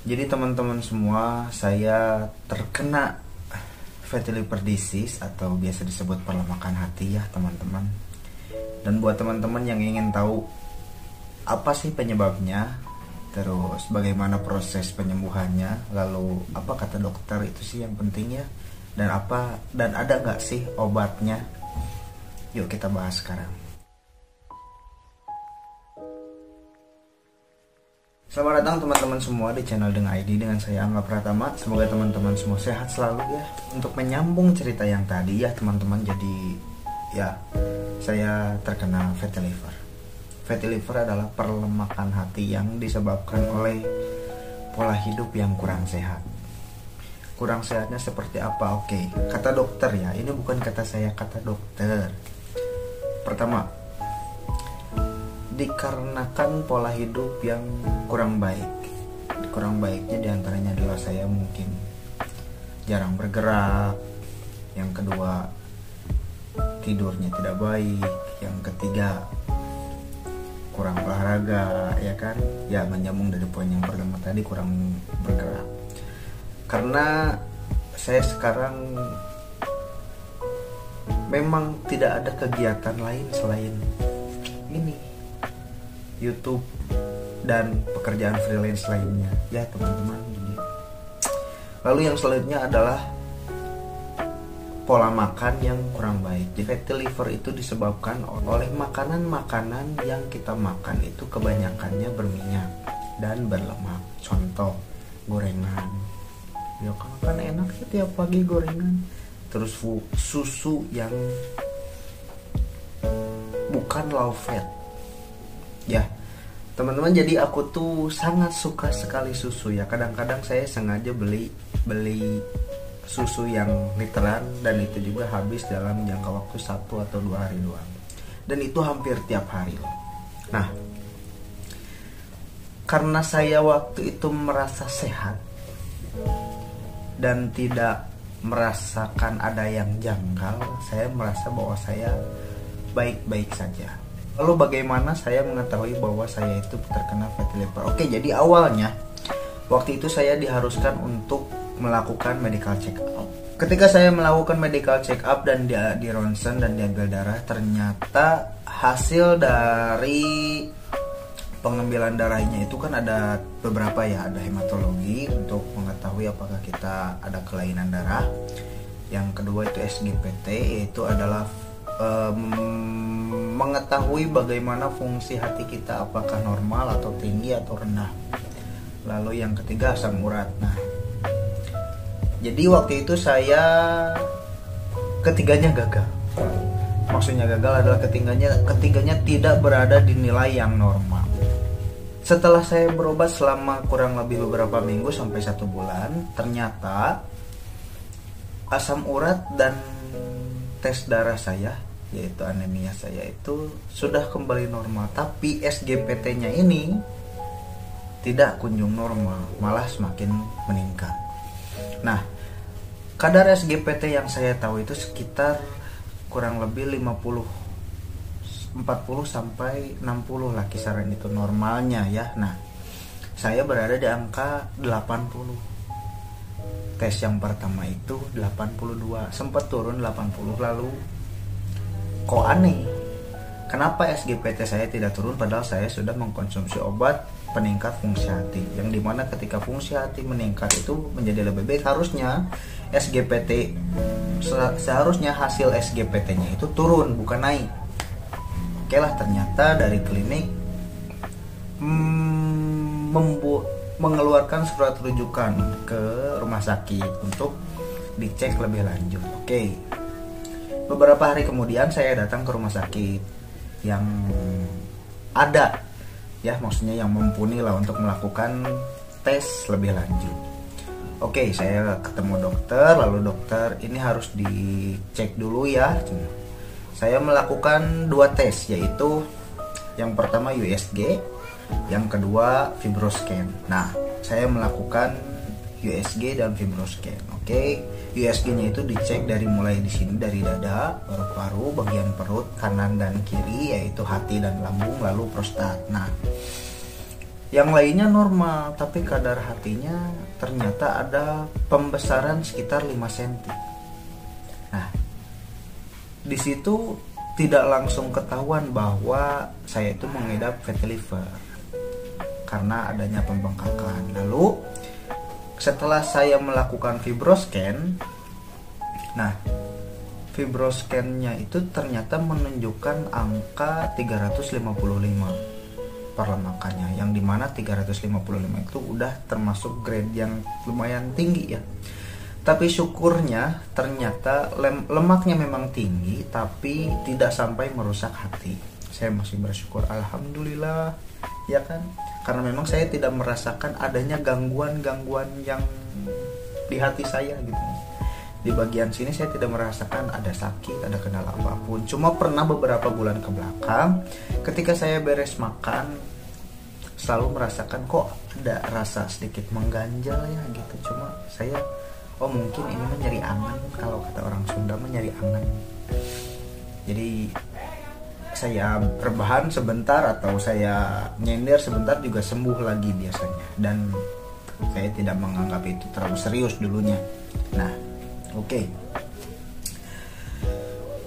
Jadi teman-teman semua, saya terkena fatty liver disease atau biasa disebut perlemakan hati ya teman-teman. Dan buat teman-teman yang ingin tahu apa sih penyebabnya, terus bagaimana proses penyembuhannya, lalu apa kata dokter, itu sih yang penting ya. Dan ada nggak sih obatnya? Yuk kita bahas sekarang. Selamat datang teman-teman semua di channel Dengan ID dengan saya Angga Pratama. Semoga teman-teman semua sehat selalu ya. Untuk menyambung cerita yang tadi ya teman-teman, jadi ya saya terkena fatty liver. Fatty liver adalah perlemakan hati yang disebabkan oleh pola hidup yang kurang sehat. Kurang sehatnya seperti apa? Oke, kata dokter ya, ini bukan kata saya, kata dokter. Pertama, dikarenakan pola hidup yang kurang baik. Kurang baiknya diantaranya adalah saya mungkin jarang bergerak. Yang kedua, tidurnya tidak baik. Yang ketiga, kurang olahraga, ya kan? Ya, menyambung dari poin yang pertama tadi, kurang bergerak. Karena saya sekarang memang tidak ada kegiatan lain selain ini, YouTube dan pekerjaan freelance lainnya ya teman-teman. Lalu yang selanjutnya adalah pola makan yang kurang baik. Jadi fatty liver itu disebabkan oleh makanan-makanan yang kita makan itu kebanyakannya berminyak dan berlemak. Contoh, gorengan. Ya kan enak ya tiap pagi gorengan. Terus susu yang bukan low fat. Ya, teman-teman, jadi aku tuh sangat suka sekali susu ya. Kadang-kadang saya sengaja beli susu yang literan, dan itu juga habis dalam jangka waktu 1 atau 2 hari doang. Dan itu hampir tiap hari loh. Nah, karena saya waktu itu merasa sehat dan tidak merasakan ada yang janggal, saya merasa bahwa saya baik-baik saja. Lalu bagaimana saya mengetahui bahwa saya itu terkena fatty liver? Oke, jadi awalnya waktu itu saya diharuskan untuk melakukan medical check up. Ketika saya melakukan medical check up dan di ronsen dan diambil darah, ternyata hasil dari pengambilan darahnya itu kan ada beberapa ya, ada hematologi untuk mengetahui apakah kita ada kelainan darah. Yang kedua itu SGPT, yaitu adalah mengetahui bagaimana fungsi hati kita, apakah normal atau tinggi atau rendah. Lalu yang ketiga asam urat. Nah, jadi waktu itu saya ketiganya gagal. Maksudnya gagal adalah ketiganya tidak berada di nilai yang normal. Setelah saya berobat selama kurang lebih beberapa minggu sampai 1 bulan, ternyata asam urat dan tes darah saya, yaitu anemia saya itu sudah kembali normal. Tapi SGPT-nya ini tidak kunjung normal, malah semakin meningkat. Nah, kadar SGPT yang saya tahu itu sekitar kurang lebih 40 sampai 60 lah kisaran, itu normalnya ya. Nah, saya berada di angka 80. Tes yang pertama itu 82, sempat turun 80. Lalu kok aneh, kenapa SGPT saya tidak turun padahal saya sudah mengkonsumsi obat peningkat fungsi hati, yang dimana ketika fungsi hati meningkat itu menjadi lebih baik, harusnya SGPT, seharusnya hasil SGPT-nya itu turun bukan naik. Oke lah, ternyata dari klinik mengeluarkan surat rujukan ke rumah sakit untuk dicek lebih lanjut. Oke, beberapa hari kemudian saya datang ke rumah sakit yang ada ya, maksudnya yang mumpuni lah untuk melakukan tes lebih lanjut. Oke, saya ketemu dokter, lalu dokter, ini harus dicek dulu ya. Saya melakukan 2 tes, yaitu yang pertama USG, yang kedua fibroscan. Nah, saya melakukan USG dan fibroscan. Oke, USG-nya itu dicek dari mulai di sini, dari dada, paru-paru, bagian perut kanan dan kiri, yaitu hati dan lambung, lalu prostat. Nah, Yang lainnya normal, tapi kadar hatinya ternyata ada pembesaran sekitar 5 cm. Nah, di situ tidak langsung ketahuan bahwa saya itu mengidap fatty liver karena adanya pembengkakan. Lalu setelah saya melakukan fibroscan, nah fibroscan-nya itu ternyata menunjukkan angka 355 perlemakannya, yang dimana 355 itu udah termasuk grade yang lumayan tinggi ya. Tapi syukurnya ternyata lemaknya memang tinggi, tapi tidak sampai merusak hati. Saya masih bersyukur, alhamdulillah, ya kan? Karena memang saya tidak merasakan adanya gangguan-gangguan yang di hati saya gitu. Di bagian sini saya tidak merasakan ada sakit, ada kendala apapun. Cuma pernah beberapa bulan ke belakang, ketika saya beres makan, selalu merasakan kok ada rasa sedikit mengganjal ya gitu. Cuma saya, oh mungkin ini menyeri angan, kalau kata orang Sunda menyeri angan. Jadi saya rebahan sebentar atau saya nyender sebentar juga sembuh lagi biasanya. Dan saya tidak menganggap itu terlalu serius dulunya. Nah, oke.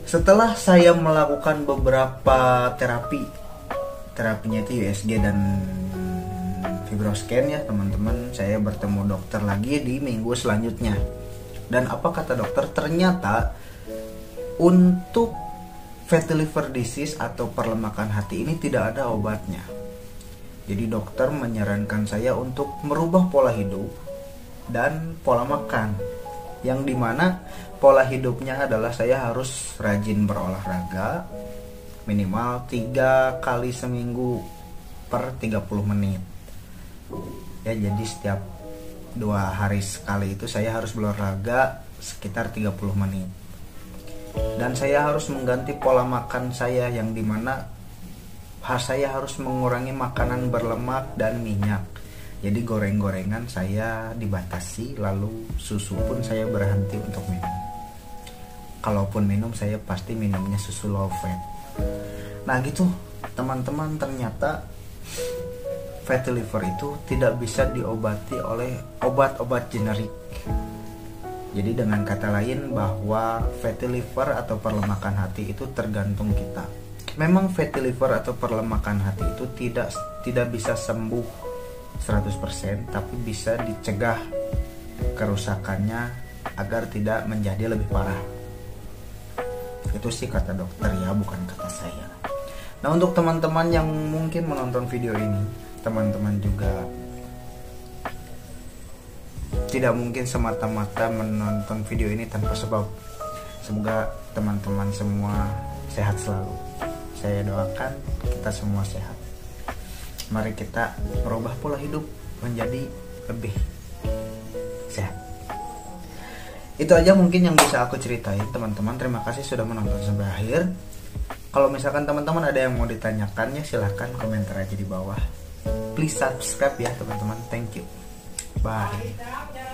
Setelah saya melakukan beberapa terapinya itu USG dan fibroscan ya teman-teman, saya bertemu dokter lagi di minggu selanjutnya. Dan apa kata dokter? Ternyata untuk fatty liver disease atau perlemakan hati ini tidak ada obatnya. Jadi dokter menyarankan saya untuk merubah pola hidup dan pola makan, yang dimana pola hidupnya adalah saya harus rajin berolahraga minimal 3 kali seminggu per 30 menit ya. Jadi setiap 2 hari sekali itu saya harus berolahraga sekitar 30 menit. Dan saya harus mengganti pola makan saya, yang dimana saya harus mengurangi makanan berlemak dan minyak. Jadi goreng-gorengan saya dibatasi, lalu susu pun saya berhenti untuk minum. Kalaupun minum, saya pasti minumnya susu low fat. Nah gitu teman-teman, ternyata fatty liver itu tidak bisa diobati oleh obat-obat generik. Jadi dengan kata lain bahwa fatty liver atau perlemakan hati itu tergantung kita. Memang fatty liver atau perlemakan hati itu tidak bisa sembuh 100%, tapi bisa dicegah kerusakannya agar tidak menjadi lebih parah. Itu sih kata dokter ya, bukan kata saya. Nah, untuk teman-teman yang mungkin menonton video ini, teman-teman juga tidak mungkin semata-mata menonton video ini tanpa sebab. Semoga teman-teman semua sehat selalu. Saya doakan kita semua sehat. Mari kita merubah pola hidup menjadi lebih sehat. Itu aja mungkin yang bisa aku ceritain teman-teman. Terima kasih sudah menonton sampai akhir. Kalau misalkan teman-teman ada yang mau ditanyakannya, silahkan komentar aja di bawah. Please subscribe ya teman-teman. Thank you. Bye.